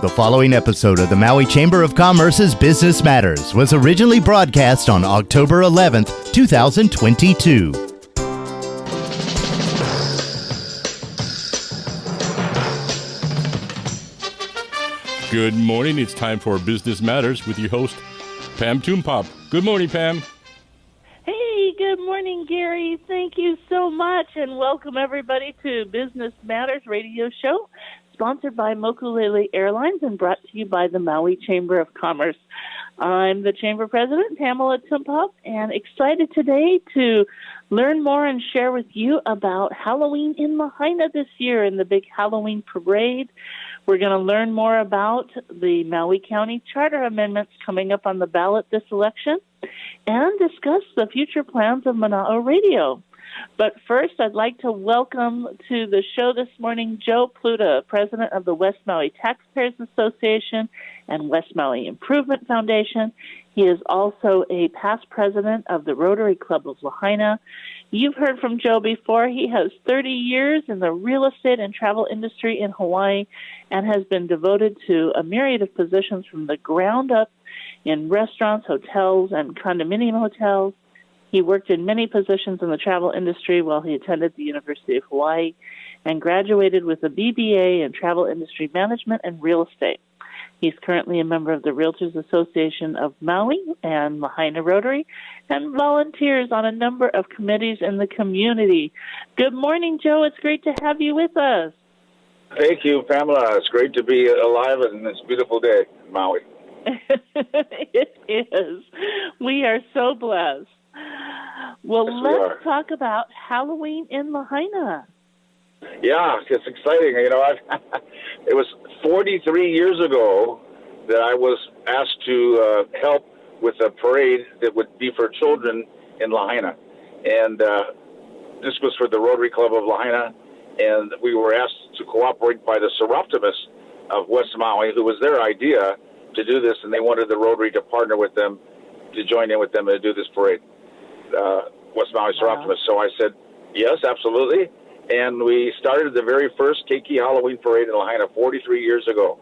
The following episode of the Maui Chamber of Commerce's Business Matters was originally broadcast on October 11th, 2022. Good morning. It's time for Business Matters with your host, Pam Toompop. Good morning, Pam. Hey, good morning, Gary. Thank you so much, and welcome everybody to Business Matters radio show, sponsored by Mokulele Airlines and brought to you by the Maui Chamber of Commerce. I'm the Chamber President, Pamela Toompop, and excited today to learn more and share with you about Halloween in Lahaina this year in the big Halloween parade. We're going to learn more about the Maui County Charter amendments coming up on the ballot this election and discuss the future plans of Mana'o Radio. But first, I'd like to welcome to the show this morning Joe Pluta, president of the West Maui Taxpayers Association and West Maui Improvement Foundation. He is also a past president of the Rotary Club of Lahaina. You've heard from Joe before. He has 30 years in the real estate and travel industry in Hawaii and has been devoted to a myriad of positions from the ground up in restaurants, hotels, and condominium hotels. He worked in many positions in the travel industry while he attended the University of Hawaii and graduated with a BBA in travel industry management and real estate. He's currently a member of the Realtors Association of Maui and Lahaina Rotary and volunteers on a number of committees in the community. Good morning, Joe. It's great to have you with us. Thank you, Pamela. It's great to be alive on this beautiful day in Maui. It is. We are so blessed. Well, yes, let's talk about Halloween in Lahaina. Yeah, it's exciting. You know, it was 43 years ago that I was asked to help with a parade that would be for children in Lahaina. And this was for the Rotary Club of Lahaina. And we were asked to cooperate by the Seroptimists of West Maui, who was their idea to do this. And they wanted the Rotary to partner with them, to join in with them and do this parade. West Maui Seroptimists. So I said, yes, absolutely. And we started the very first Keiki Halloween parade in Lahaina 43 years ago.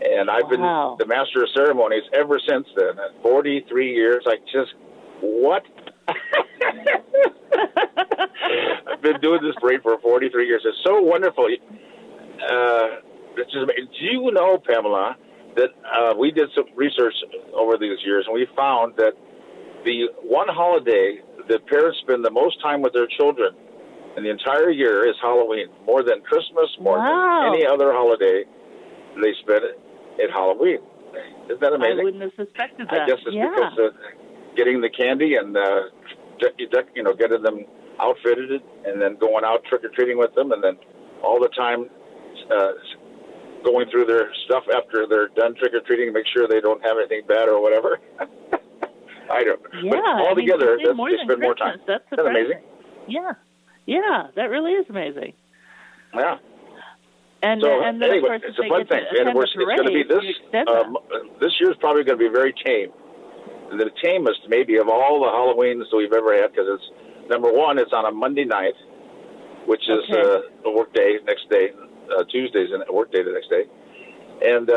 And I've been the master of ceremonies ever since then. 43 years. I just, what? I've been doing this parade for 43 years. It's so wonderful. It's just, do you know, Pamela, that we did some research over these years, and we found that the one holiday that parents spend the most time with their children in the entire year is Halloween. More than Christmas, more than any other holiday, they spend it at Halloween. Isn't that amazing? I wouldn't have suspected that. I guess it's because of getting the candy and getting them outfitted and then going out trick-or-treating with them, and then all the time going through their stuff after they're done trick-or-treating to make sure they don't have anything bad or whatever. I don't. Yeah, but all together, they spend more time. That's Isn't that amazing? Yeah, that really is amazing. Yeah. And so, then anyway, of course, it's a fun thing. And it's going to be this year's probably going to be very tame. The tamest maybe of all the Halloweens that we've ever had, because it's, number one, it's on a Monday night, which is a work day next day. Tuesday's a work day the next day. And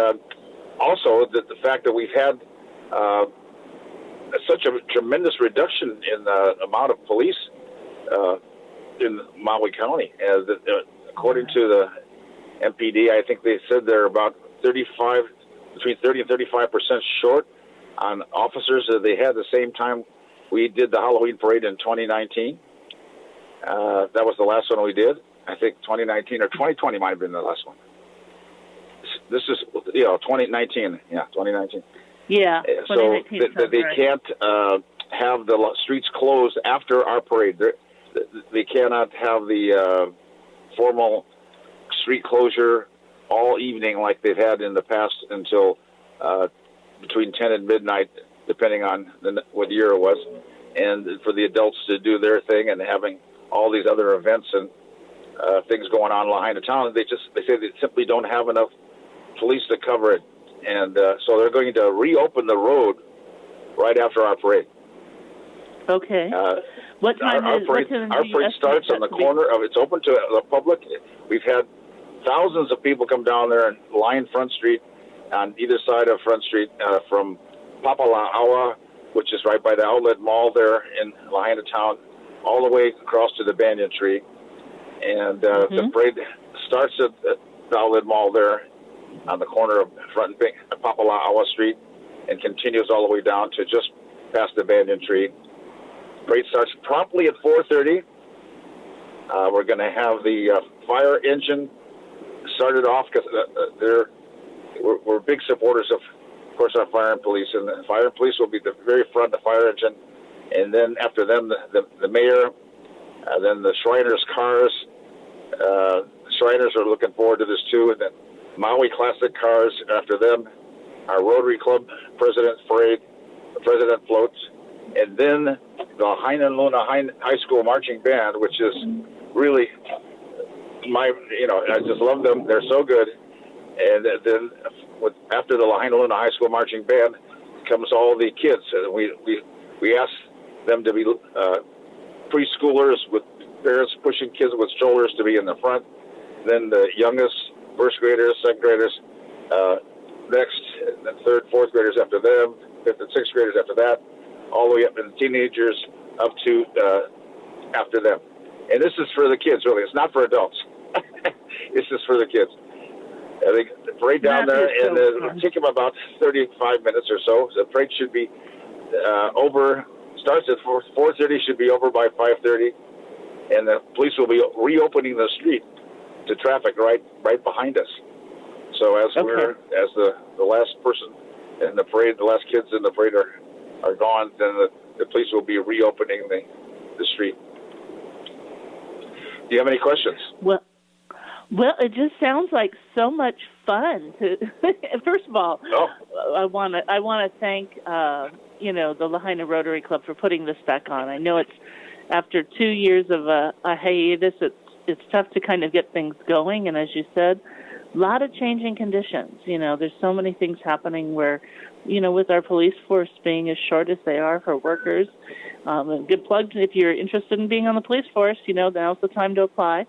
also the fact that we've had such a tremendous reduction in the amount of police in Maui County. According to the MPD, I think they said they're about between 30 and 35% short on officers that they had the same time we did the Halloween parade in 2019. That was the last one we did. I think 2019 or 2020 might have been the last one. This is 2019. Yeah, 2019. Yeah. So they can't have the streets closed after our parade. They cannot have the formal street closure all evening like they've had in the past until between 10 and midnight, depending on what year it was, and for the adults to do their thing and having all these other events and things going on in Lahaina town. They say they simply don't have enough police to cover it, and so they're going to reopen the road right after our parade. Okay. What time our parade starts on the corner of. It's open to the public. We've had thousands of people come down there and line Front Street on either side of Front Street from Papala'awa, which is right by the outlet mall there in Lahaina town, all the way across to the banyan tree. And the parade starts at the outlet mall there on the corner of Front and Papala'awa Street and continues all the way down to just past the banyan tree. Parade starts promptly at 4:30. We're going to have the fire engine started off because we're big supporters of course, our fire and police. And the fire and police will be the very front, the fire engine. And then after them, the mayor, then the Shriners cars. Shriners are looking forward to this too. And then Maui Classic cars after them. Our Rotary Club President's Parade, the President floats. And then the Hainaluna High School Marching Band, which is really I just love them. They're so good. And then after the Hainaluna High School Marching Band comes all the kids. And we ask them to be preschoolers with parents pushing kids with strollers to be in the front. Then the youngest, first graders, second graders, next, and then third, fourth graders after them, fifth and sixth graders after that, all the way up to the teenagers up to after them. And this is for the kids, really. It's not for adults. It's just for the kids. They parade down there, and it'll take them about 35 minutes or so. The parade should be over. Starts at 4:30. Should be over by 5:30, and the police will be reopening the street to traffic right behind us. So as the last person in the parade, the last kids in the parade are gone, then the police will be reopening the street. Do you have any questions? Well, it just sounds like so much fun. First of all, I want to thank the Lahaina Rotary Club for putting this back on. I know it's after 2 years of a hiatus. It's tough to kind of get things going, and as you said, a lot of changing conditions. There's so many things happening where, with our police force being as short as they are for workers. A good plug if you're interested in being on the police force. Now's the time to apply.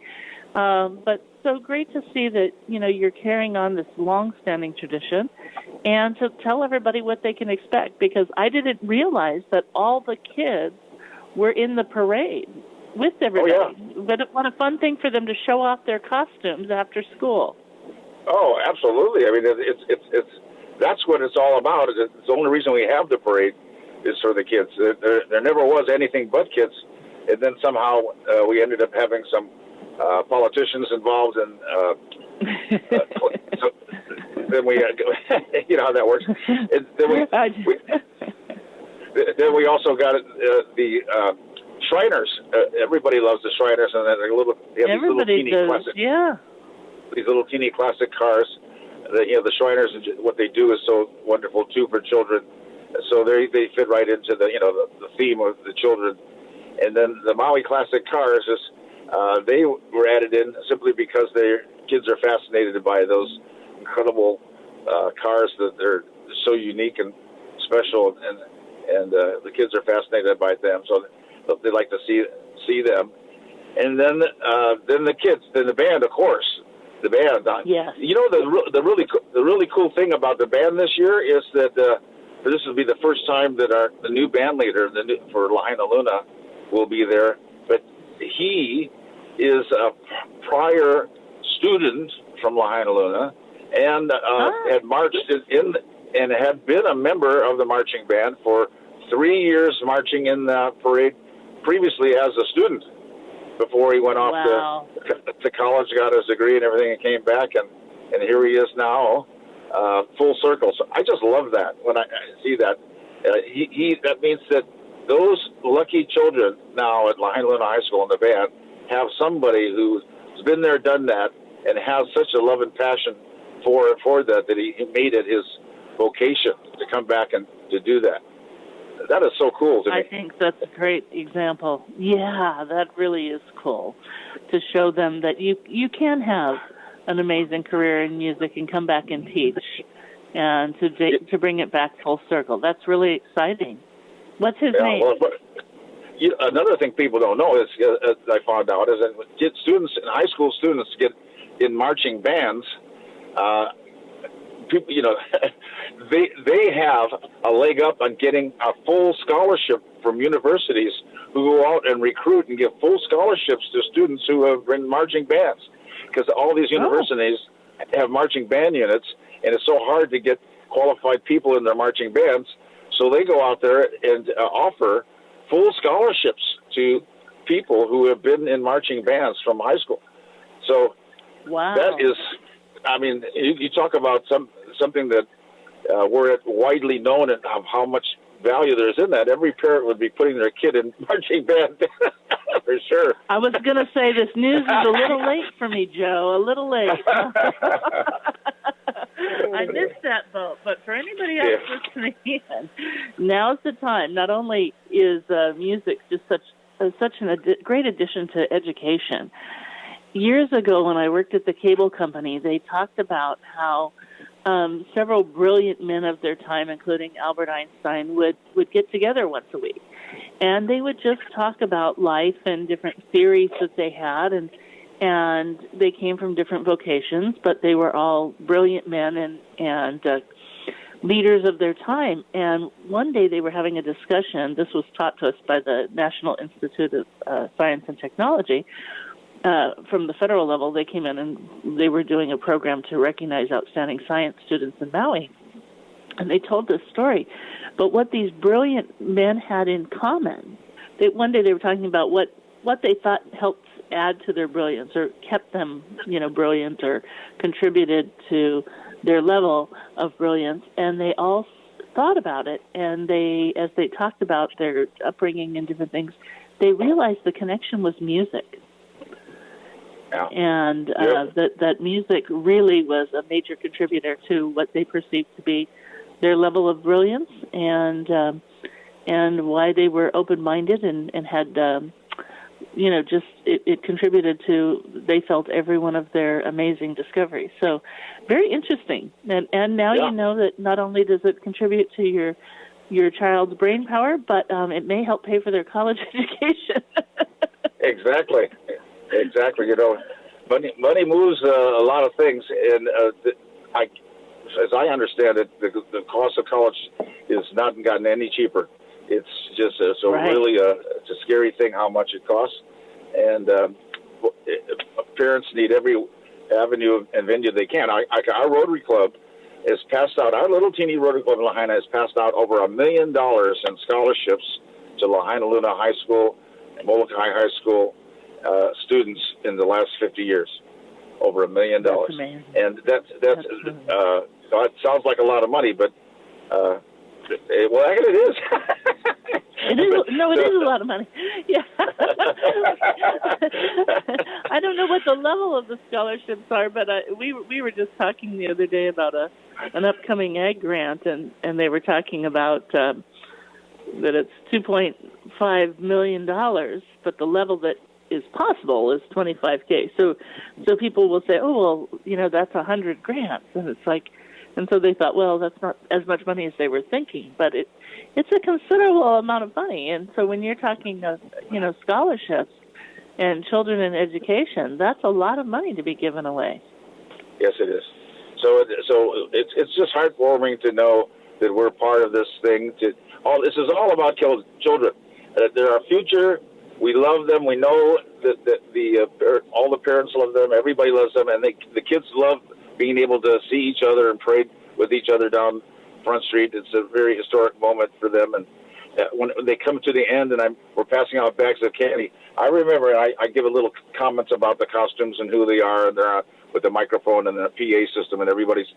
But so great to see that, you're carrying on this long-standing tradition and to tell everybody what they can expect, because I didn't realize that all the kids were in the parade with everybody. Oh, yeah. But what a fun thing for them to show off their costumes after school. Oh, absolutely. I mean, it's that's what it's all about. It's the only reason we have the parade is for the kids. There never was anything but kids. And then somehow we ended up having some politicians involved, and so then we, you know how that works. And then we also got the Shriners. Everybody loves the Shriners, and they have these little teeny classic, these little teeny classic cars. The Shriners, what they do is so wonderful too for children. So they fit right into the theme of the children. And then the Maui Classic cars is. They were added in simply because their kids are fascinated by those incredible cars that they're so unique and special, and the kids are fascinated by them, so they like to see them. And then the kids, then the band, of course, the band. Yes. The really cool thing about the band this year is that this will be the first time that the new band leader for Lahainaluna will be there, but he is a prior student from Lahainaluna and had marched in and had been a member of the marching band for 3 years, marching in the parade previously as a student before he went off to college, got his degree and everything, and came back, and here he is now, full circle. So I just love that when I see that. That means that those lucky children now at Lahainaluna High School in the band have somebody who's been there, done that, and has such a love and passion for that he made it his vocation to come back and to do that. That is so cool to me. I think that's a great example. Yeah, that really is cool to show them that you can have an amazing career in music and come back and teach, and to bring it back full circle. That's really exciting. What's his name? Well, another thing people don't know is I found out is that high school students get in marching bands, people, they have a leg up on getting a full scholarship from universities who go out and recruit and give full scholarships to students who have been marching bands, because all these universities have marching band units, and it's so hard to get qualified people in their marching bands. So they go out there and offer full scholarships to people who have been in marching bands from high school. So that is, I mean, you talk about something that we're widely known and how much value there's in that. Every parent would be putting their kid in marching band for sure. I was going to say this news is a little late for me, Joe. A little late. I missed that boat, but for anybody else listening in, now's the time. Not only is music just such a great addition to education. Years ago, when I worked at the cable company, they talked about how several brilliant men of their time, including Albert Einstein, would get together once a week. And they would just talk about life and different theories that they had, and they came from different vocations, but they were all brilliant men and leaders of their time. And one day they were having a discussion. This was taught to us by the National Institute of Science and Technology. From the federal level, they came in and they were doing a program to recognize outstanding science students in Maui. And they told this story. But what these brilliant men had in common, one day they were talking about what they thought helped add to their brilliance or kept them, brilliant or contributed to their level of brilliance. And they all thought about it. And as they talked about their upbringing and different things, they realized the connection was music. Yeah. And that music really was a major contributor to what they perceived to be their level of brilliance, and why they were open-minded and had, it contributed to, they felt, every one of their amazing discoveries. So very interesting. And now you know that not only does it contribute to your child's brain power, but it may help pay for their college education. Exactly. Money moves a lot of things, and as I understand it, the cost of college has not gotten any cheaper. It's just really it's a scary thing how much it costs, and parents need every avenue and venue they can. Our Rotary Club has passed out. Our little teeny Rotary Club in Lahaina has passed out over $1 million in scholarships to Lahaina Luna High School and Molokai High School students in the last 50 years, over $1 million. That's amazing. And it sounds like a lot of money, but it is. It is a lot of money. Yeah. I don't know what the level of the scholarships are, but we were just talking the other day about an upcoming ag grant, and they were talking about that it's $2.5 million, but the level that is possible is $25K. So people will say, oh, well, that's 100 grants, and it's like, and so they thought, well, that's not as much money as they were thinking, but it's a considerable amount of money. And so when you're talking of, scholarships and children in education, that's a lot of money to be given away. Yes, it is. So it's just heartwarming to know that we're part of this thing. This is all about children. They're our future. We love them. We know that all the parents love them. Everybody loves them, and the kids love being able to see each other and pray with each other down Front Street. It's a very historic moment for them. And when they come to the end and we're passing out bags of candy, I remember I give a little comments about the costumes and who they are, and they're with the microphone and the PA system, and everybody's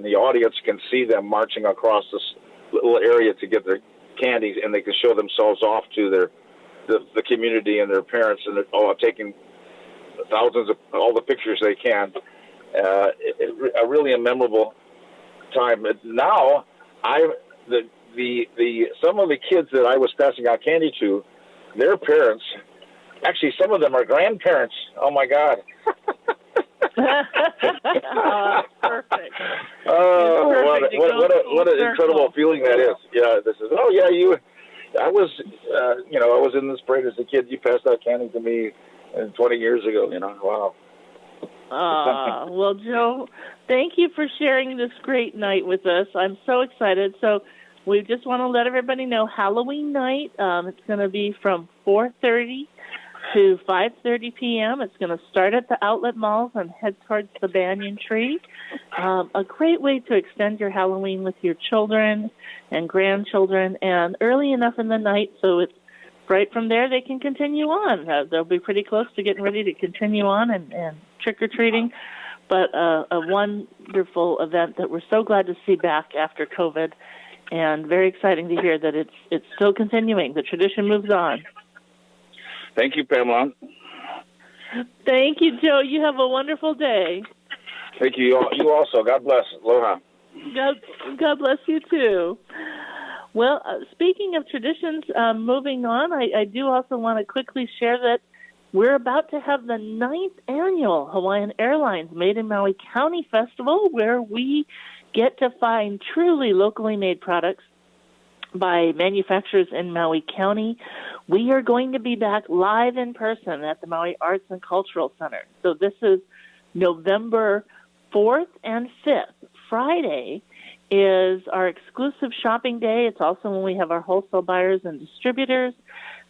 the audience can see them marching across this little area to get their candies, and they can show themselves off to the community and their parents, and they're taking thousands of all the pictures they can. A really memorable time. Now, some of the kids that I was passing out candy to, their parents, actually some of them are grandparents. Oh my God! Perfect. What an incredible feeling that is. Yeah, this is. Oh yeah, I was in this parade as a kid. You passed out candy to me 20 years ago. Wow. Well, Joe, thank you for sharing this great night with us. I'm so excited. So we just want to let everybody know Halloween night, it's going to be from 4:30 to 5:30 p.m. It's going to start at the outlet malls and head towards the banyan tree. A great way to extend your Halloween with your children and grandchildren, and early enough in the night so it's right from there they can continue on. They'll be pretty close to getting ready to continue on and trick-or-treating. But a wonderful event that we're so glad to see back after COVID, and very exciting to hear that it's still continuing. The tradition moves on. Thank you, Pamela. Thank you, Joe. You have a wonderful day. Thank you. You also. God bless. Aloha. God bless you, too. Well, speaking of traditions, moving on, I do also want to quickly share that we're about to have the 9th annual Hawaiian Airlines Made in Maui County Festival, where we get to find truly locally made products by manufacturers in Maui County. We are going to be back live in person at the Maui Arts and Cultural Center. So this is November 4th and 5th. Friday is our exclusive shopping day. It's also when we have our wholesale buyers and distributors,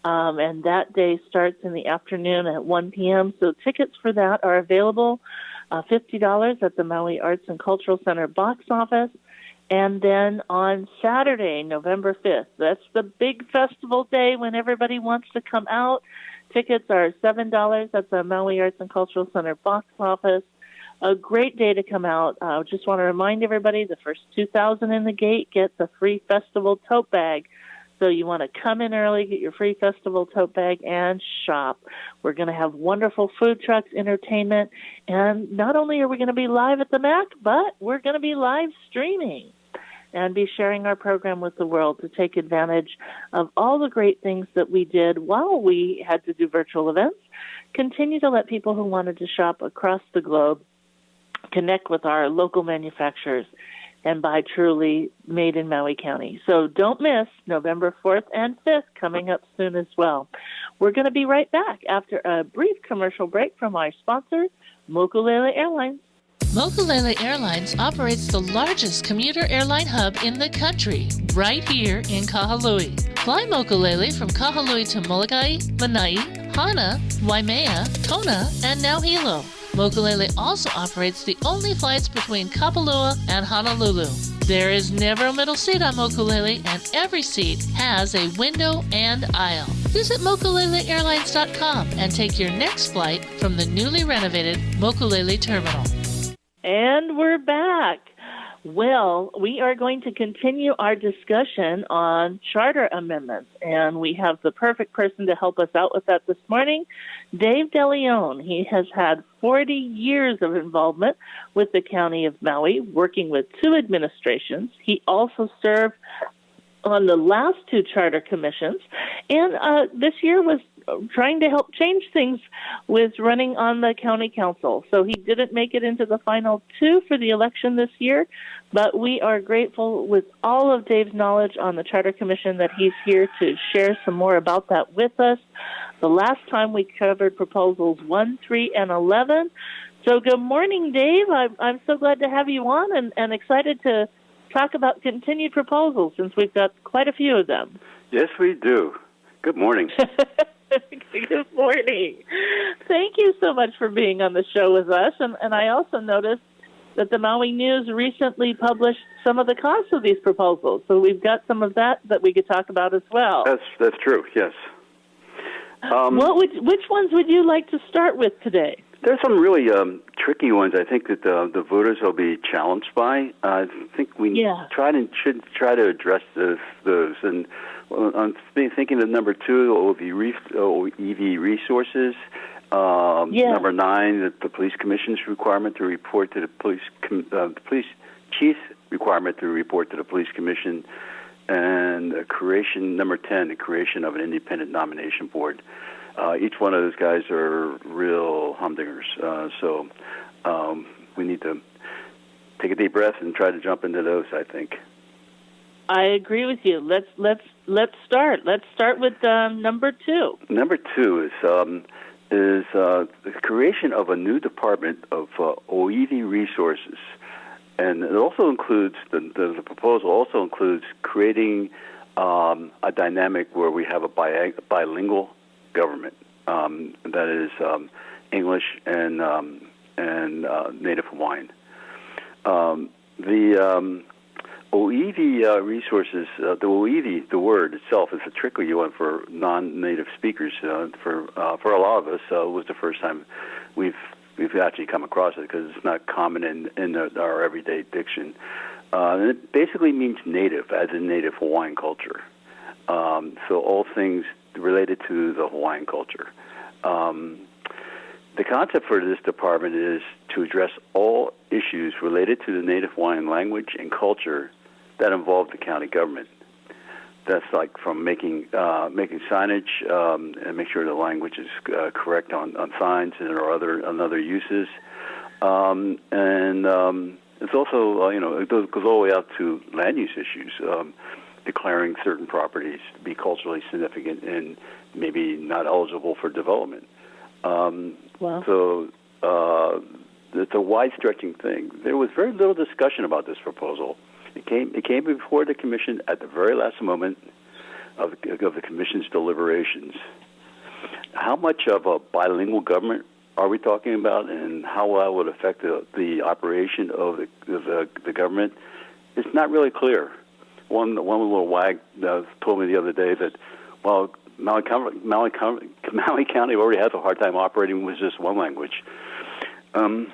and that day starts in the afternoon at 1 p.m. So tickets for that are available, $50 at the Maui Arts and Cultural Center box office. And then on Saturday, November 5th, that's the big festival day when everybody wants to come out. Tickets are $7 at the Maui Arts and Cultural Center box office. A great day to come out. I just want to remind everybody, the first 2,000 in the gate get the free festival tote bag. So you want to come in early, get your free festival tote bag, and shop. We're going to have wonderful food trucks, entertainment, and not only are we going to be live at the MAC, but we're going to be live streaming and be sharing our program with the world to take advantage of all the great things that we did while we had to do virtual events. Continue to let people who wanted to shop across the globe connect with our local manufacturers and buy truly made in Maui County. So don't miss November 4th and 5th coming up soon as well. We're going to be right back after a brief commercial break from our sponsor, Mokulele Airlines. Mokulele Airlines operates the largest commuter airline hub in the country, right here in Kahului. Fly Mokulele from Kahului to Molokai, Lanai, Hana, Waimea, Kona, and now Hilo. Mokulele also operates the only flights between Kapalua and Honolulu. There is never a middle seat on Mokulele, and every seat has a window and aisle. Visit mokuleleairlines.com and take your next flight from the newly renovated Mokulele Terminal. And we're back. Well, we are going to continue our discussion on charter amendments, and we have the perfect person to help us out with that this morning, Dave DeLeon. He has had 40 years of involvement with the County of Maui, working with 2 administrations. He also served on the last 2 charter commissions, and this year was trying to help change things with running on the county council. So he didn't make it into the final 2 for the election this year, but we are grateful with all of Dave's knowledge on the Charter Commission that he's here to share some more about that with us. The last time we covered proposals 1, 3, and 11. So good morning, Dave. I'm so glad to have you on and excited to talk about continued proposals since we've got quite a few of them. Yes, we do. Good morning. Good morning. Thank you so much for being on the show with us. And I also noticed that the Maui News recently published some of the costs of these proposals. So we've got some of that we could talk about as well. That's true, yes. Which ones would you like to start with today? There's some really tricky ones I think that the voters will be challenged by. I think we should try to address those. And I'm thinking of number 2, EV resources. Number 9, the police commission's requirement to report to the police chief's requirement to report to the police commission, and number 10, the creation of an independent nomination board. Each one of those guys are real humdingers, so we need to take a deep breath and try to jump into those, I think. I agree with you. Let's start. Let's start with number 2. Number 2 is is the creation of a new department of Oiwi resources. And it also includes, the proposal also includes creating a dynamic where we have a bilingual government, that is English and Native Hawaiian. The Oiwi resources, the Oiwi, the word itself, is a tricky one for non-native speakers. For a lot of us, it was the first time we've actually come across it because it's not common in our everyday diction. And it basically means native, as in Native Hawaiian culture. So all things related to the Hawaiian culture. The concept for this department is to address all issues related to the Native Hawaiian language and culture that involve the county government. That's like from making signage and make sure the language is correct on signs and or other uses, and it's also it goes all the way out to land use issues, declaring certain properties to be culturally significant and maybe not eligible for development. Wow. So it's a wide-stretching thing. There was very little discussion about this proposal. It came before the commission at the very last moment of the commission's deliberations. How much of a bilingual government are we talking about, and how that would affect the operation of the government? It's not really clear. One little wag told me the other day that, well, Maui County already has a hard time operating with just one language. Well,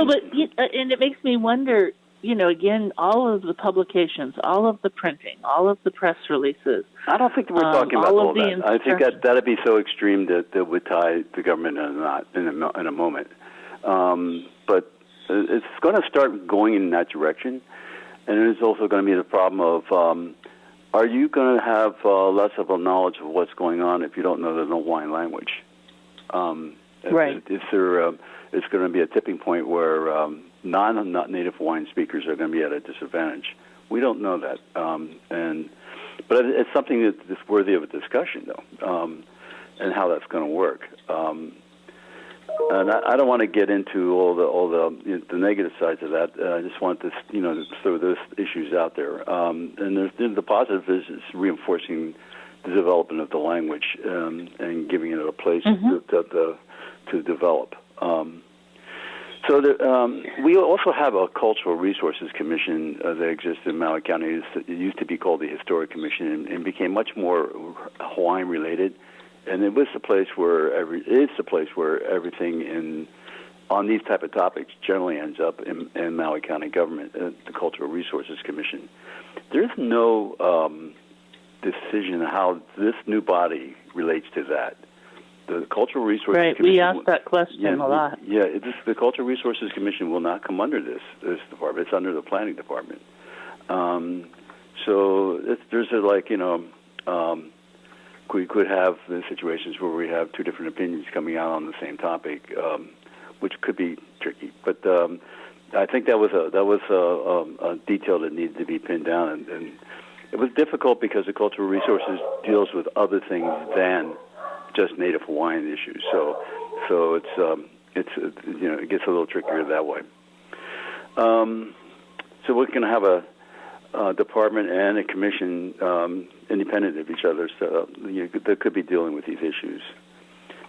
but and it makes me wonder. Again, all of the publications, all of the printing, all of the press releases. I don't think we're talking about all that. I think that'd be so extreme that would tie the government in a knot in a moment. But it's going to start going in that direction, and there's also going to be the problem of are you going to have less of a knowledge of what's going on if you don't know the Hawaiian language? Right. It's going to be a tipping point where non-native Hawaiian speakers are going to be at a disadvantage. We don't know that, but it's something that's worthy of a discussion, though, and how that's going to work. And I don't want to get into all the negative sides of that. I just want to throw those issues out there. And the positive is reinforcing the development of the language and giving it a place to develop. So we also have a Cultural Resources Commission that exists in Maui County. It used to be called the Historic Commission and became much more Hawaiian related. And it was the place where everything on these type of topics generally ends up in Maui County government, the Cultural Resources Commission. There's no decision how this new body relates to that. The Cultural Resources Commission... Right, we asked that question a lot. Yeah, the Cultural Resources Commission will not come under this department. It's under the Planning Department. So we could have situations where we have two different opinions coming out on the same topic, which could be tricky. But I think that was a detail that needed to be pinned down, and it was difficult because the Cultural Resources deals with other things than just Native Hawaiian issues. So it gets a little trickier that way. So we're going to have a department and a commission independent of each other, so that could be dealing with these issues.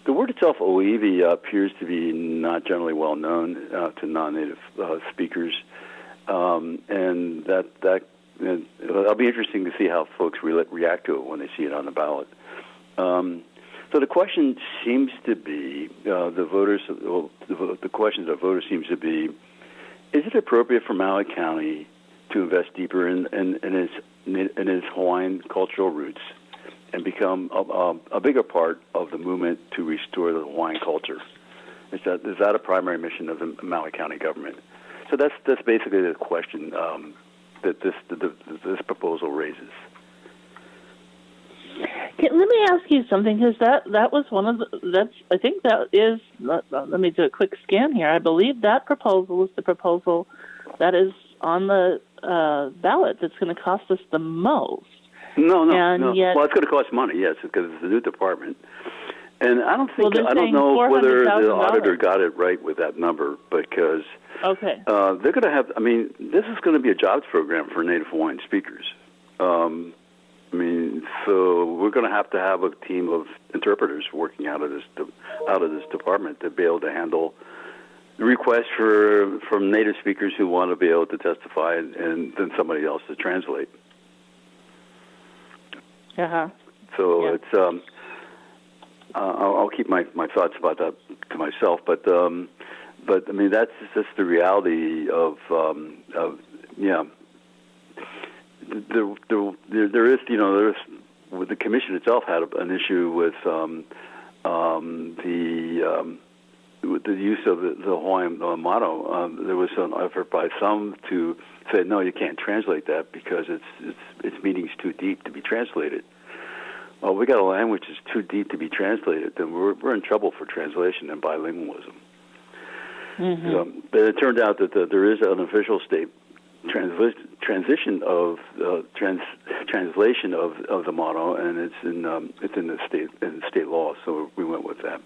The word itself, Oiwi, appears to be not generally well known to non-native speakers, and it'll be interesting to see how folks react to it when they see it on the ballot. So the question seems to be, the questions of voters seems to be, is it appropriate for Maui County to invest deeper in its Hawaiian cultural roots and become a bigger part of the movement to restore the Hawaiian culture? Is that a primary mission of the Maui County government? So that's basically the question that this proposal raises. Let me ask you something, because that was one of I think that is, let me do a quick scan here. I believe that proposal is the proposal that is on the ballot that's going to cost us the most. No. Yet, well, it's going to cost money, yes, because it's a new department. And I don't know whether the auditor got it right with that number, because they're going to have. I mean, this is going to be a jobs program for Native Hawaiian speakers. So we're going to have a team of interpreters working out of this department to be able to handle requests from native speakers who want to be able to testify, and then somebody else to translate. So it's. I'll keep my thoughts about that to myself, but I mean that's just the reality of There is the commission itself had an issue with the use of the Hawaiian motto. There was an effort by some to say, no, you can't translate that because its meaning's too deep to be translated. Well, we got a language that's too deep to be translated, then we're in trouble for translation and bilingualism. But it turned out that there is an official state translation of translation of the motto, and it's in the state law. So we went with that.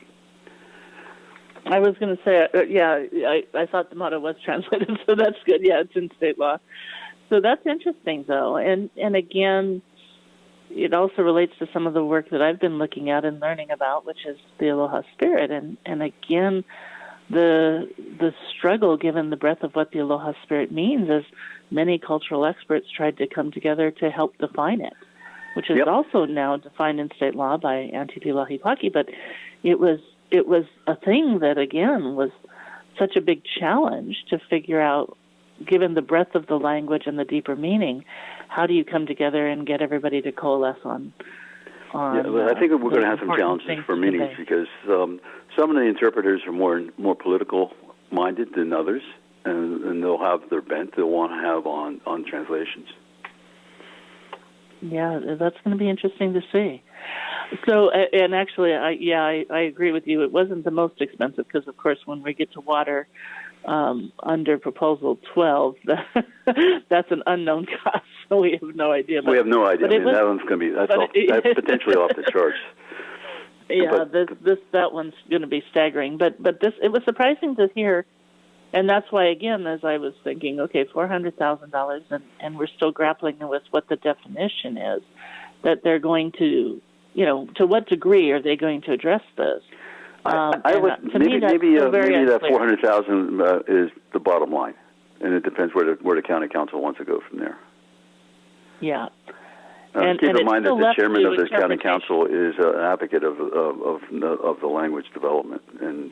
I was going to say, I thought the motto was translated, so that's good. Yeah, it's in state law. So that's interesting, though, and again, it also relates to some of the work that I've been looking at and learning about, which is the Aloha Spirit, and again, the struggle, given the breadth of what the Aloha Spirit means, is many cultural experts tried to come together to help define it, which is also now defined in state law by Antitilahi Paki, but it was a thing that, again, was such a big challenge to figure out, given the breadth of the language and the deeper meaning, how do you come together and get everybody to coalesce on I think we're going to have some challenges for meanings because some of the interpreters are more political minded than others, and they'll have their bent they'll want to have on translations. Yeah, that's going to be interesting to see. So, and actually, I agree with you. It wasn't the most expensive because, of course, when we get to water under Proposal 12, that's an unknown cost, so we have no idea. We have no idea. That one's going to be that's potentially off the charts. Yeah, that one's going to be staggering. But it was surprising to hear, and that's why, again, as I was thinking, okay, $400,000, and we're still grappling with what the definition is, that they're going to, to what degree are they going to address this? Maybe that 400,000 is the bottom line, and it depends where the county council wants to go from there. Yeah. Keep in mind that the chairman of the county council is an advocate of the language development, and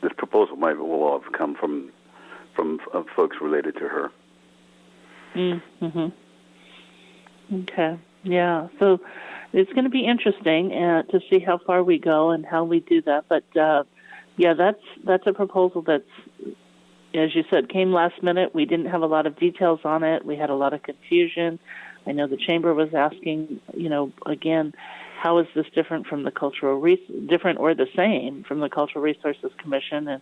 this proposal will have come from folks related to her. Okay. Yeah. So it's going to be interesting to see how far we go and how we do that. But that's a proposal that's, as you said, came last minute. We didn't have a lot of details on it. We had a lot of confusion. I know the chamber was asking, again, how is this different from the different or the same from the Cultural Resources Commission,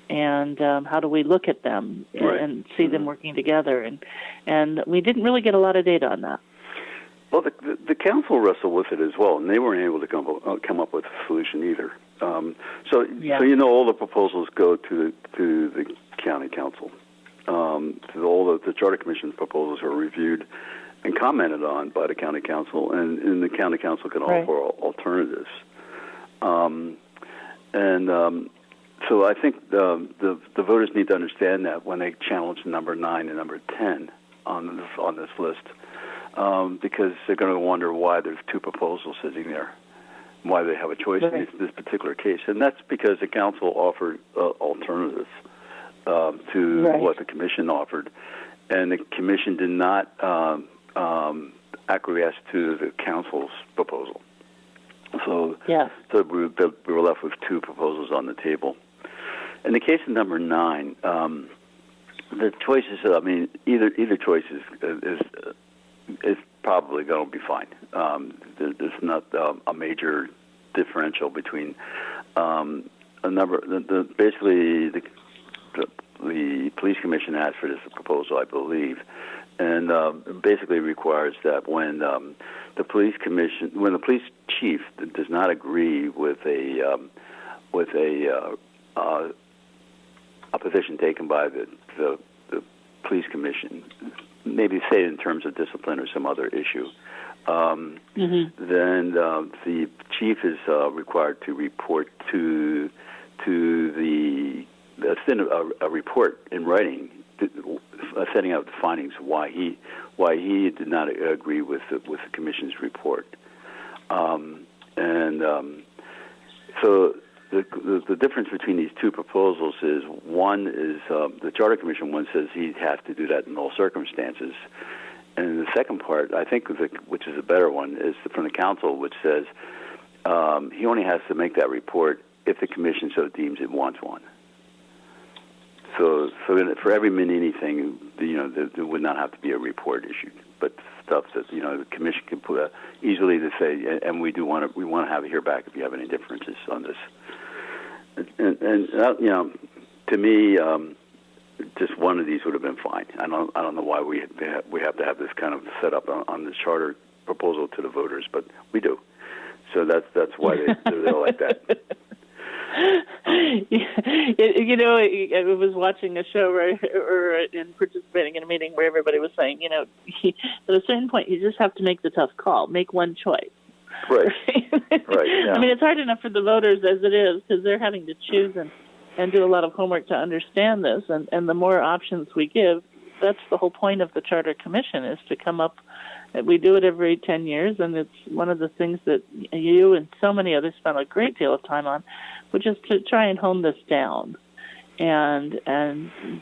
and how do we look at them and see them working together? And we didn't really get a lot of data on that. Well, the council wrestled with it as well, and they weren't able to come up with a solution either. So all the proposals go to the county council. All the charter commission proposals are reviewed and commented on by the county council, and the county council can offer alternatives. So I think the voters need to understand that when they challenge number 9 and number 10 on this list, because they're going to wonder why there's two proposals sitting there, why they have a choice in this particular case, and that's because the council offered alternatives to what the commission offered, and the commission did not acquiesce to the council's proposal. So we were left with two proposals on the table. In the case of number 9, the choices. Either choice is probably going to be fine. There's not a major differential between a number. Basically, the the police commission asked for this proposal, I believe, and basically requires that when the police chief does not agree with a position taken by the police commission, maybe say in terms of discipline or some other issue, then the chief is required to report to send a report in writing, setting out the findings why he did not agree with the commission's report, so the difference between these two proposals is one is the Charter Commission one says he'd have to do that in all circumstances, and the second part, I think, which is a better one, is from the council, which says he only has to make that report if the commission so deems it wants one. So for every anything, there would not have to be a report issued, but stuff that the commission can put easily to say, and we want to have it here back if you have any differences on this. And to me, just one of these would have been fine. I don't know why we have to have this kind of set up on the charter proposal to the voters, but we do. So that's why they're like that. I was watching a show and participating in a meeting where everybody was saying, at a certain point, you just have to make the tough call, make one choice. Right. Right. Yeah. I mean, it's hard enough for the voters as it is because they're having to choose and do a lot of homework to understand this. And the more options we give, that's the whole point of the Charter Commission, is to come up. We do it every 10 years, and it's one of the things that you and so many others spend a great deal of time on, which is to try and hone this down and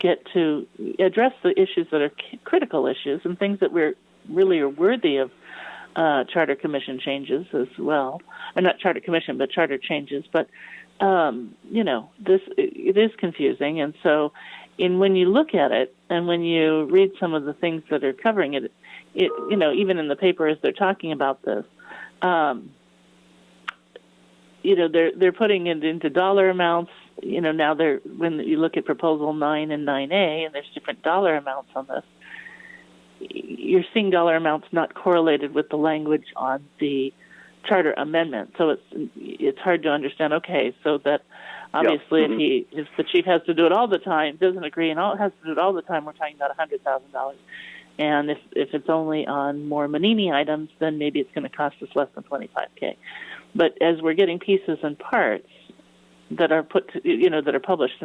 get to address the issues that are critical issues and things that really are worthy of Charter Commission changes as well. Or not Charter Commission, but Charter changes. But, it is confusing. And so when you look at it and when you read some of the things that are covering it, even in the paper as they're talking about this, they're putting it into dollar amounts. Now when you look at Proposal 9 and 9A, and there's different dollar amounts on this, you're seeing dollar amounts not correlated with the language on the charter amendment. So it's hard to understand. Okay, so that obviously if the chief has to do it all the time, doesn't agree, and has to do it all the time, we're talking about $100,000. And if it's only on more Manini items, then maybe it's going to cost us less than $25,000. But as we're getting pieces and parts that are that are published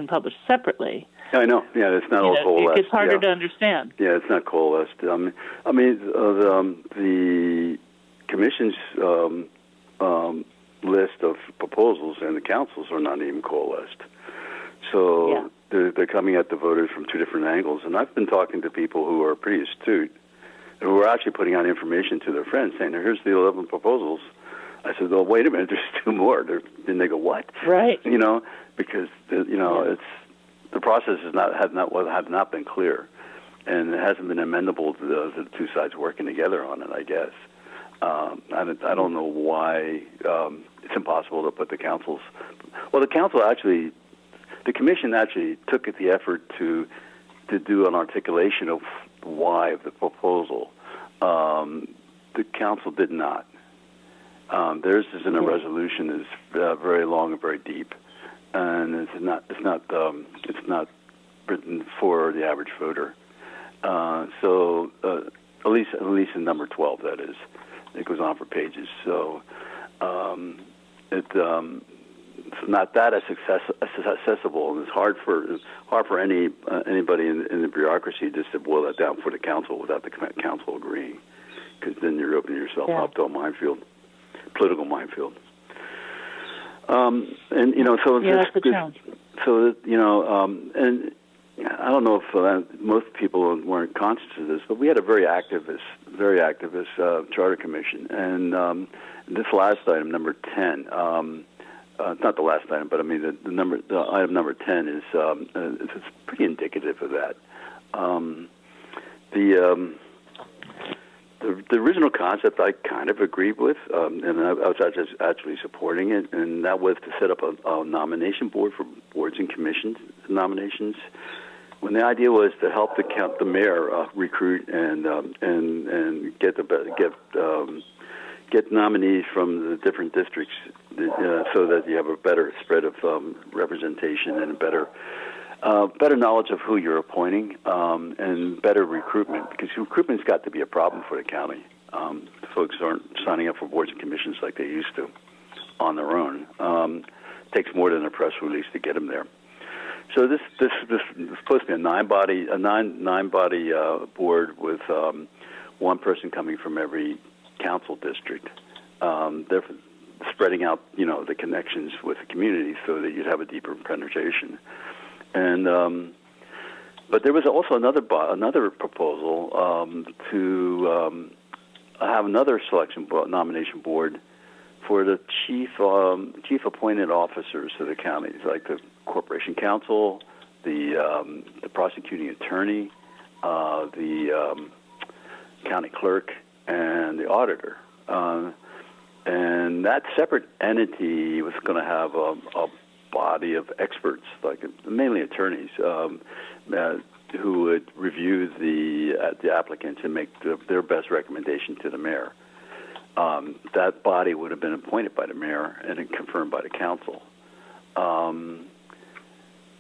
separately. I know. Yeah, it's not all coalesced. It's harder to understand. Yeah, it's not coalesced. The commission's list of proposals and the council's are not even coalesced. So they're coming at the voters from two different angles. And I've been talking to people who are pretty astute, who are actually putting out information to their friends, saying, "Here's the 11 proposals." I said, "Well, wait a minute. There's 2 more." Then they go, "What?" Right. Because it's the process has not been clear, and it hasn't been amendable to the two sides working together on it, I guess. I don't know why it's impossible to put the councils. Well, the commission actually took the effort to do an articulation of why of the proposal. The council did not. Theirs is in a resolution that's very long and very deep, and it's not written for the average voter. So at least in number 12, that is, it goes on for pages. So it's not that accessible, and it's hard for anybody in the bureaucracy just to boil that down for the council without the council agreeing, because then you're opening yourself up to a political minefield. And so that's the challenge. So and I don't know if most people weren't conscious of this, but we had a very activist charter commission, and this last item, number 10. Not the last item, but I mean the item number 10 is it's pretty indicative of that. The original concept I kind of agreed with, and I was actually supporting it, and that was to set up a nomination board for boards and commissions nominations, when the idea was to help the mayor recruit and get nominees from the different districts, so that you have a better spread of representation and a better knowledge of who you're appointing, and better recruitment, because recruitment's got to be a problem for the county. Folks aren't signing up for boards and commissions like they used to on their own. It takes more than a press release to get them there. So this is supposed to be a nine-body board with one person coming from every council district. They're spreading out, the connections with the community so that you'd have a deeper penetration. And but there was also another proposal to have another nomination board for the chief appointed officers of the counties, like the corporation counsel, the prosecuting attorney, the county clerk, and the auditor. And that separate entity was going to have a body of experts, like mainly attorneys, who would review the applicants and make their best recommendation to the mayor. That body would have been appointed by the mayor and then confirmed by the council.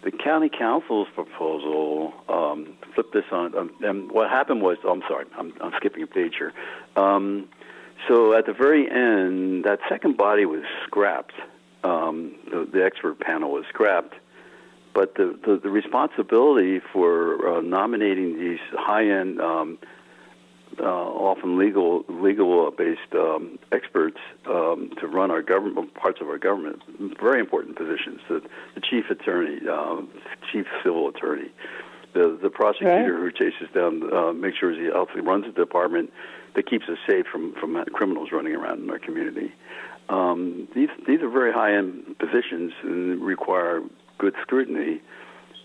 The county council's proposal flipped this on, and what happened was, I'm sorry, I'm skipping a page here. So at the very end, that second body was scrapped. The expert panel was scrapped, but the responsibility for nominating these high-end, often legal-based experts to run our government, parts of our government, very important positions. The chief attorney, chief civil attorney, the prosecutor who chases down, makes sure he also runs the department that keeps us safe from criminals running around in our community. These are very high-end positions and require good scrutiny.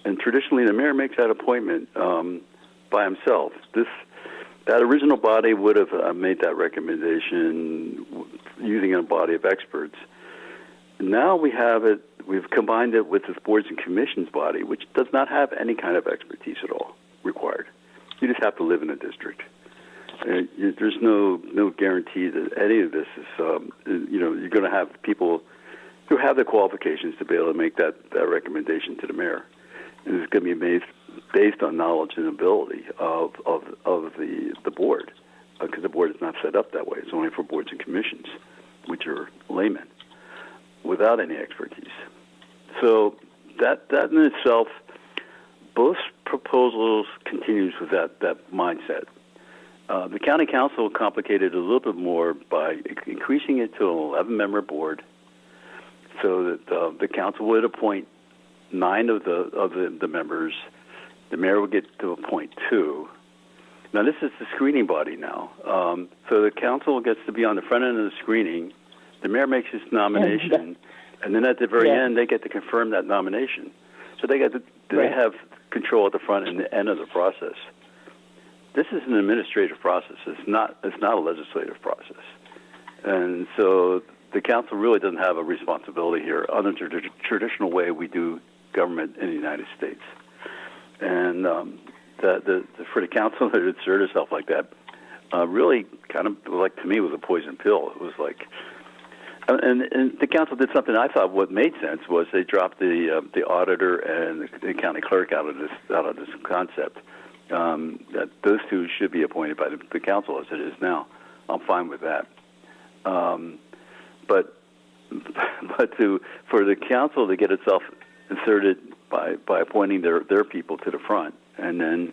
And traditionally, the mayor makes that appointment by himself. That original body would have made that recommendation using a body of experts. Now we have it. We've combined it with this boards and commissions body, which does not have any kind of expertise at all required. You just have to live in a district. There's no guarantee that any of this is, you're going to have people who have the qualifications to be able to make that recommendation to the mayor. And it's going to be based on knowledge and ability of the board, because the board is not set up that way. It's only for boards and commissions, which are laymen, without any expertise. So that in itself, both proposals continues with that mindset. The county council complicated it a little bit more by increasing it to an 11-member board, so that the council would appoint 9 of the members. The mayor would get to appoint 2. Now, this is the screening body now. So the council gets to be on the front end of the screening. The mayor makes his nomination, and then at the very end, they get to confirm that nomination. So they have control at the front and the end of the process. This is an administrative process. It's not a legislative process. And so the council really doesn't have a responsibility here under the traditional way we do government in the United States. And for the council to insert itself like that really kind of, like, to me, was a poison pill. It was like, and the council did something I thought what made sense was they dropped the auditor and the county clerk out of this concept. That those 2 should be appointed by the council as it is now. I'm fine with that. But for the council to get itself inserted by appointing their people to the front and then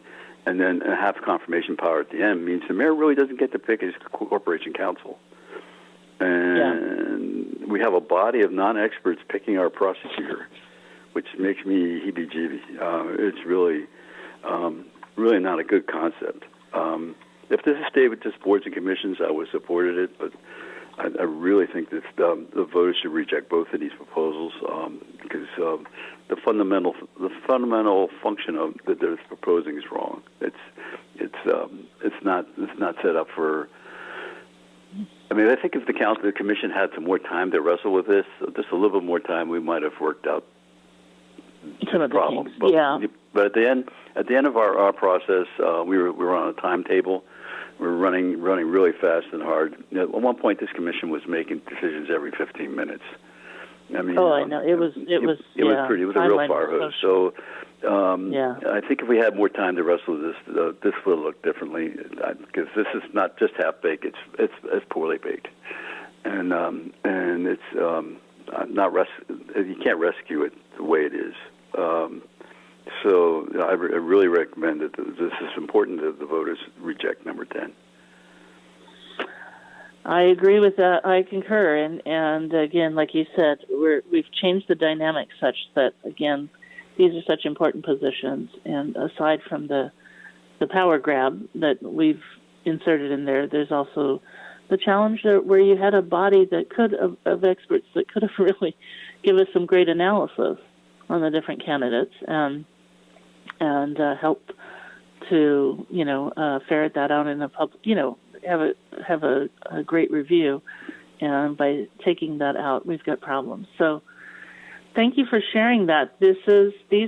have confirmation power at the end means the mayor really doesn't get to pick his corporation counsel. And we have a body of non-experts picking our prosecutor, which makes me heebie-jeebie. It's really not a good concept. If this had stayed with just boards and commissions, I would have supported it, but I really think that the voters should reject both of these proposals because the fundamental function of that they're proposing is wrong. It's not set up for. I mean, I think if the commission had some more time to wrestle with this, just a little bit more time, we might have worked out some of the problems. But But at the end of our process, we were on a timetable. We were running really fast and hard. At one point, this commission was making decisions every 15 minutes. I mean, I know it was It was a real fire hose. So, I think if we had more time to wrestle with this would look differently, because this is not just half baked; it's poorly baked, and it's not you can't rescue it the way it is. So I really recommend that this is important that the voters reject number 10. I agree with that. I concur. And again, like you said, we've changed the dynamic such that, again, these are such important positions. And aside from the power grab that we've inserted in there, there's also the challenge where you had a body that of experts that could have really give us some great analysis on the different candidates and help to ferret that out in the public, have a great review, and by taking that out, we've got problems. So, thank you for sharing that. These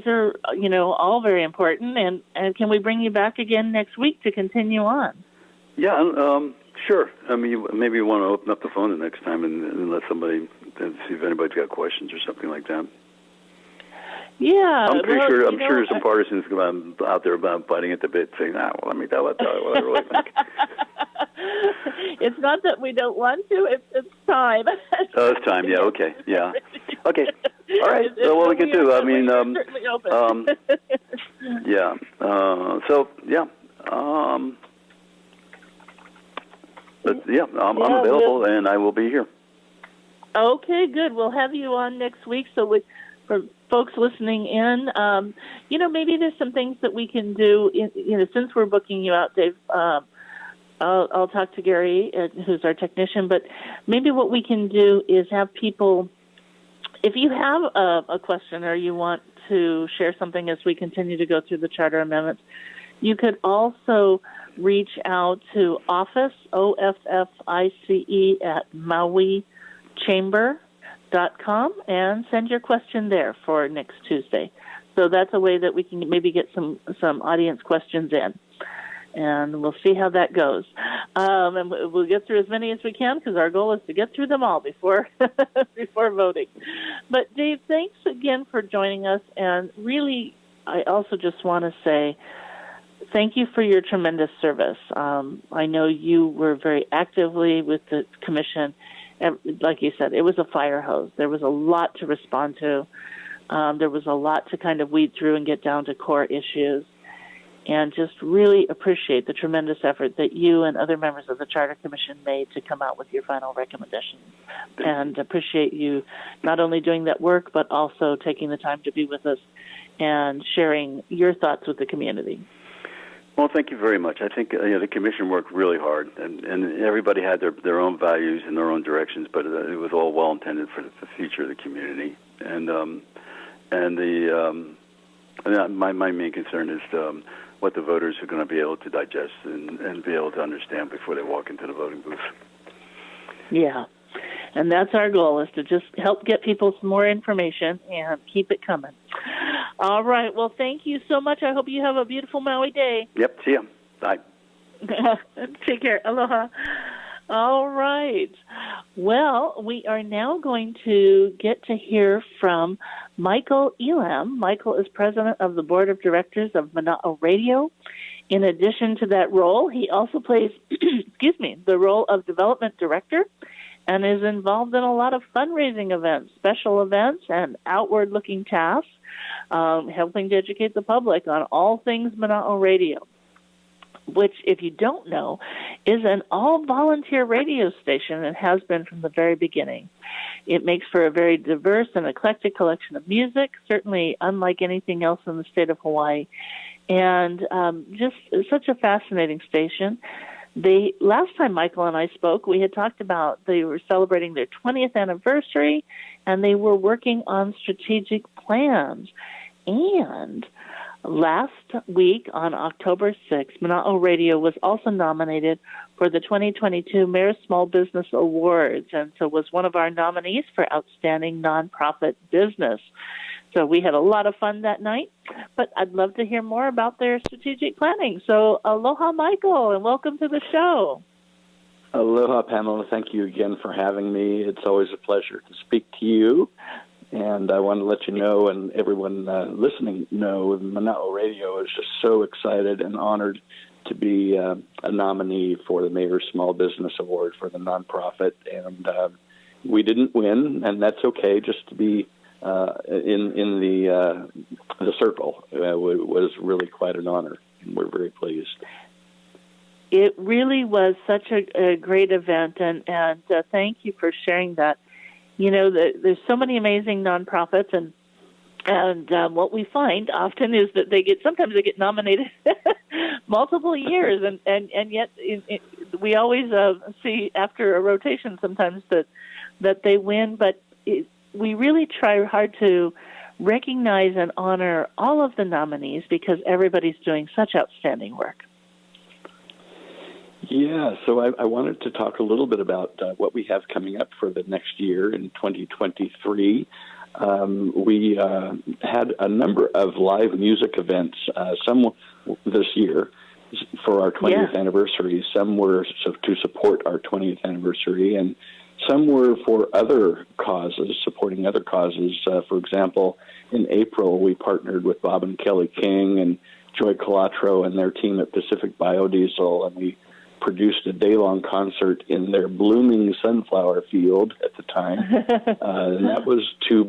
are all very important, and can we bring you back again next week to continue on? Yeah, sure. I mean, maybe you want to open up the phone the next time and let somebody see if anybody's got questions or something like that. Yeah, I'm sure some partisans out there about biting at the bit, saying, let me tell what I really think. It's not that we don't want to; it's time. It's time. Yeah. Okay. Yeah. Okay. All right. So what we can do? I mean, certainly open. yeah. So yeah. But yeah, I'm available and I will be here. Okay, good. We'll have you on next week. So for folks listening in, maybe there's some things that we can do. Since we're booking you out, Dave, I'll talk to Gary, who's our technician. But maybe what we can do is have people, if you have a question or you want to share something as we continue to go through the charter amendments, you could also reach out to office, OFFICE, at MauiChamber.com and send your question there for next Tuesday. So that's a way that we can maybe get some audience questions in. And we'll see how that goes. And we'll get through as many as we can because our goal is to get through them all before voting. But Dave, thanks again for joining us. And really, I also just want to say thank you for your tremendous service. I know you were very actively with the commission. Like you said, it was a fire hose. There was a lot to respond to. There was a lot to kind of weed through and get down to core issues. And just really appreciate the tremendous effort that you and other members of the Charter Commission made to come out with your final recommendations. And appreciate you not only doing that work, but also taking the time to be with us and sharing your thoughts with the community. Well, thank you very much. I think the commission worked really hard, and everybody had their own values and their own directions, but it was all well intended for the future of the community. My main concern is what the voters are going to be able to digest and be able to understand before they walk into the voting booth. Yeah. And that's our goal, is to just help get people some more information and keep it coming. All right. Well, thank you so much. I hope you have a beautiful Maui day. Yep. See ya. Bye. Take care. Aloha. All right. Well, we are now going to get to hear from Michael Elam. Michael is president of the board of directors of Mana'o Radio. In addition to that role, he also plays, the role of development director and is involved in a lot of fundraising events, special events, and outward-looking tasks, helping to educate the public on all things Mana'o Radio, which, if you don't know, is an all-volunteer radio station and has been from the very beginning. It makes for a very diverse and eclectic collection of music, certainly unlike anything else in the state of Hawaii, and just such a fascinating station. Last time Michael and I spoke, we had talked about they were celebrating their 20th anniversary, and they were working on strategic plans. And last week, on October 6th, Mana'o Radio was also nominated for the 2022 Mayor's Small Business Awards, and so was one of our nominees for Outstanding Nonprofit Business. So we had a lot of fun that night, but I'd love to hear more about their strategic planning. So aloha, Michael, and welcome to the show. Aloha, Pamela. Thank you again for having me. It's always a pleasure to speak to you. And I want to let you know, and everyone listening know, Mana'o Radio is just so excited and honored to be a nominee for the Mayor's Small Business Award for the nonprofit. And we didn't win, and that's okay. Just to be in the circle was really quite an honor, and we're very pleased. It really was such a great event, and thank you for sharing that. You know, there's so many amazing nonprofits, and what we find often is that sometimes they get nominated multiple years, and yet we always see after a rotation sometimes that they win. But we really try hard to recognize and honor all of the nominees because everybody's doing such outstanding work. Yeah, so I wanted to talk a little bit about what we have coming up for the next year in 2023. We had a number of live music events, some this year for our 20th anniversary, some were to support our 20th anniversary, and some were for other causes, supporting other causes. For example, in April, we partnered with Bob and Kelly King and Joy Colatro and their team at Pacific Biodiesel, and we produced a day-long concert in their blooming sunflower field at the time. And that was to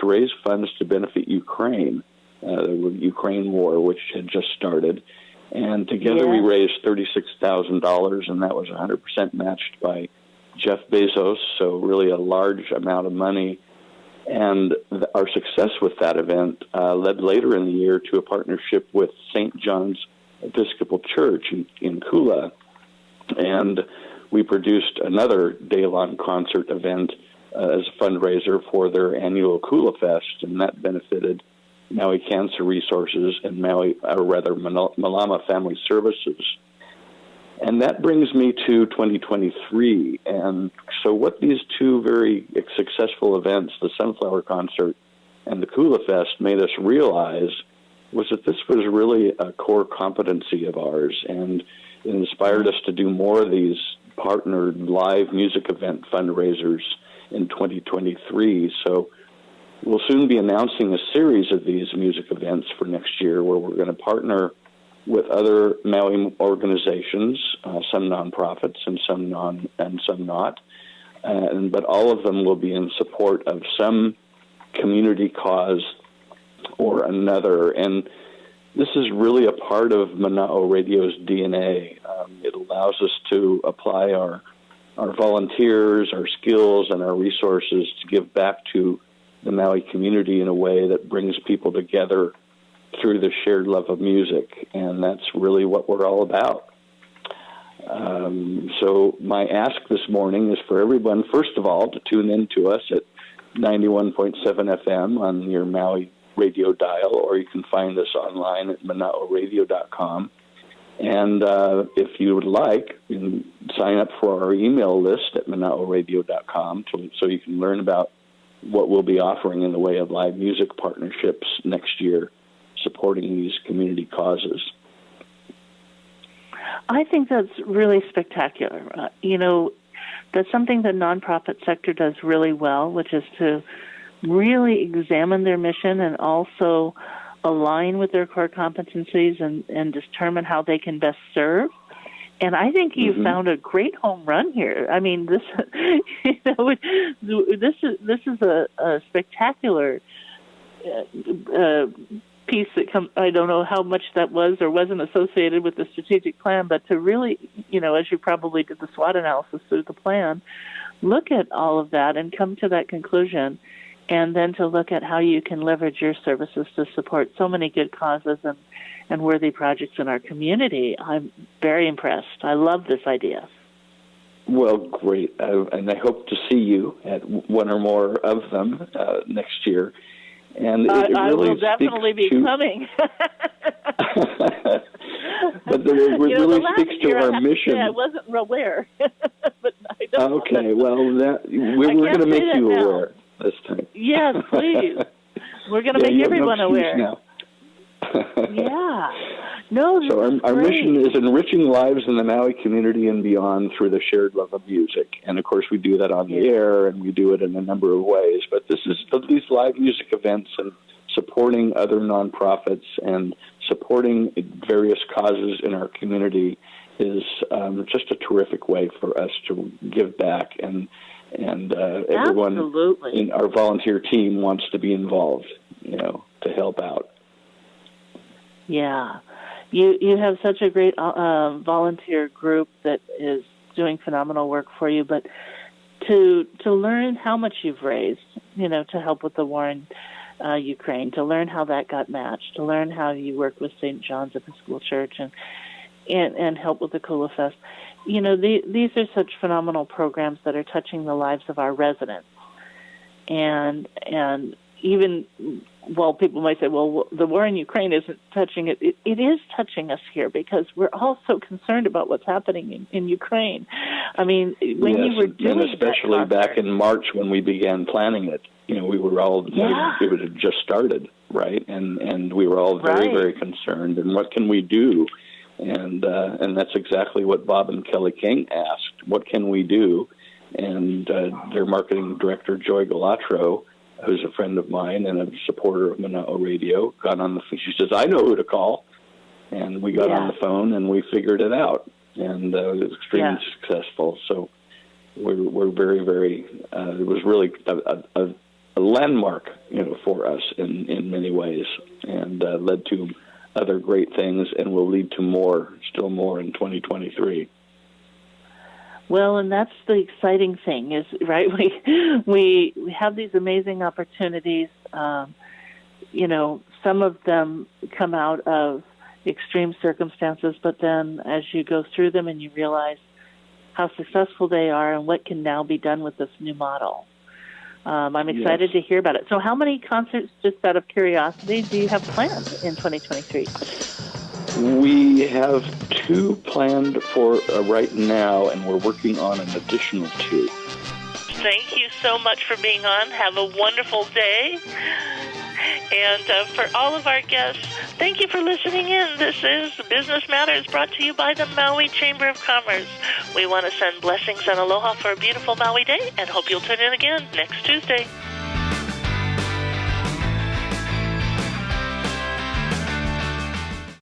raise funds to benefit Ukraine, the Ukraine war, which had just started. And together we raised $36,000, and that was 100% matched by Jeff Bezos, so really a large amount of money. And our success with that event led later in the year to a partnership with St. John's Episcopal Church in Kula. And we produced another day-long concert event as a fundraiser for their annual Kula Fest, and that benefited Maui Cancer Resources and Malama Family Services. And that brings me to 2023. And so what these two very successful events, the Sunflower Concert and the Kula Fest, made us realize was that this was really a core competency of ours, and it inspired us to do more of these partnered live music event fundraisers in 2023. So we'll soon be announcing a series of these music events for next year where we're going to partner with other Maui organizations, some nonprofits and some not. But all of them will be in support of some community cause or another. And this is really a part of Mana'o Radio's DNA. It allows us to apply our volunteers, our skills, and our resources to give back to the Maui community in a way that brings people together through the shared love of music, and that's really what we're all about. So my ask this morning is for everyone, first of all, to tune in to us at 91.7 FM on your Maui radio dial, or you can find us online at mana'oradio.com. And if you would like, you can sign up for our email list at mana'oradio.com so you can learn about what we'll be offering in the way of live music partnerships next year, supporting these community causes. I think that's really spectacular. That's something the nonprofit sector does really well, which is to really examine their mission and also align with their core competencies and determine how they can best serve. And I think you found a great home run here. I mean, this this is a spectacular piece that I don't know how much that was or wasn't associated with the strategic plan, but to really, as you probably did the SWOT analysis through the plan, look at all of that and come to that conclusion, and then to look at how you can leverage your services to support so many good causes and worthy projects in our community. I'm very impressed. I love this idea. Well, great. And I hope to see you at one or more of them next year. And it really I will definitely be coming. But it really speaks to our mission. I wasn't aware. But I don't okay, well, we're going to make you aware this time. Yes, please. We're going to make everyone aware. Now. Yeah. No, so our mission is enriching lives in the Maui community and beyond through the shared love of music. And, of course, we do that on the air, and we do it in a number of ways. But these live music events and supporting other nonprofits and supporting various causes in our community is just a terrific way for us to give back. And everyone in our volunteer team wants to be involved, to help out. Yeah. You have such a great volunteer group that is doing phenomenal work for you, but to learn how much you've raised, to help with the war in Ukraine, to learn how that got matched, to learn how you work with St. John's Episcopal Church and help with the Kula Fest. These are such phenomenal programs that are touching the lives of our residents. And even while people might say, well, the war in Ukraine isn't touching it, it is touching us here because we're all so concerned about what's happening in Ukraine. I mean, when you were doing and especially that back in March when we began planning it, we were all, it had just started, right? And we were all very, very concerned. And what can we do? And that's exactly what Bob and Kelly King asked. What can we do? And their marketing director, Joy Galatro, who's a friend of mine and a supporter of Mana'o Radio, got on the phone. She says, I know who to call. And we got on the phone and we figured it out. And it was extremely successful. So we're very, very, it was really a landmark, for us in many ways, and led to other great things and will lead to still more in 2023. Well, and that's the exciting thing is, right, we have these amazing opportunities. Some of them come out of extreme circumstances, but then as you go through them and you realize how successful they are and what can now be done with this new model. I'm excited to hear about it. So how many concerts, just out of curiosity, do you have planned in 2023? We have 2 planned for right now, and we're working on an additional 2. Thank you so much for being on. Have a wonderful day. And for all of our guests, thank you for listening in. This is Business Matters, brought to you by the Maui Chamber of Commerce. We want to send blessings and aloha for a beautiful Maui day and hope you'll tune in again next Tuesday.